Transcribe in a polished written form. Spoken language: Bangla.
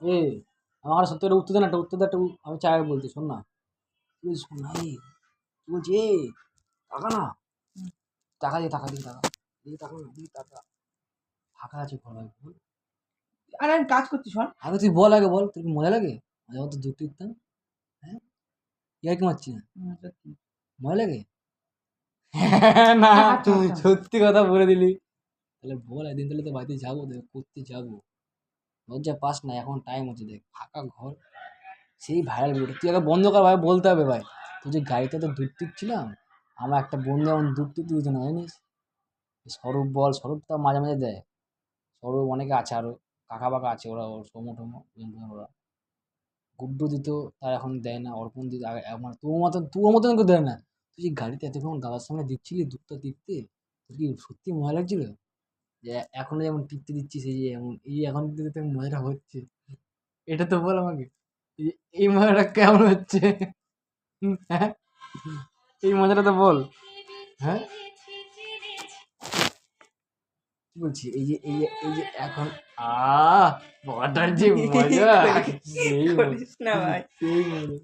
এ আমার সত্যি একটা উত্তর দে না, একটা উত্তর দে, একটা আমি চাই বলতে, শোন না, তুই শোন না, কি বলছি, টাকা না, টাকা দিয়ে টাকা দিয়ে টাকা দিয়ে টাকা না দিয়ে টাকা, ফাঁকা আছে ঘর ভাই বল। আরে আমি কাজ করছি, শোন। আগে তুই বল, আগে বল, তোর কি মজা লাগে? মাঝে মতো দুধ টিপতাম, হ্যাঁ, ইয়ার কি মারছি না, মজা লাগে? না, সত্যি কথা বলে দিলি। তাহলে বল, একদিন তাহলে তো বাড়িতে যাবো, দেখ করতে যাবো। লজ্জা পাস না, এখন টাইম হচ্ছে, দেখ ফাঁকা ঘর, সেই ভাইরাল ভিডিওটা তুই আগে বন্ধ কর ভাই, বলতে হবে ভাই। তুই যে গাড়িতে তো দুধ টিপছিলাম, আমার একটা বন্ধু এমন দুধ টিপতে দিত না জানিস। স্বরূপ বল, স্বরূপ তো মাঝে মাঝে দেয়। স্বরূপ অনেকে আছে আরো, কাকা বাকা আছে, ওরা ওর সমো টমো ওরা। গুড্ডু দিত, তার এখন দেয় না। অর্পণ দিত আগে, মানে তোর মতন কেউ দেয় না। তুই যে গাড়িতে এতক্ষণ দাদার সামনে দিচ্ছিলি দুধটা টিপতে, তোর কি সত্যি মজা লাগছিল? যে এখনো যেমন টিপতে দিচ্ছিস, এই যে এমন, এই এখন দিতে মজাটা হচ্ছে, এটা তো বল আমাকে, এই মজাটা কেমন হচ্ছে? হ্যাঁ, এই মজাটা তো বল। হ্যাঁ, কি বলছি, এই যে এখন, বড়ার যে মজা, সেই মজা, করিস না ভাই। সেই মজা।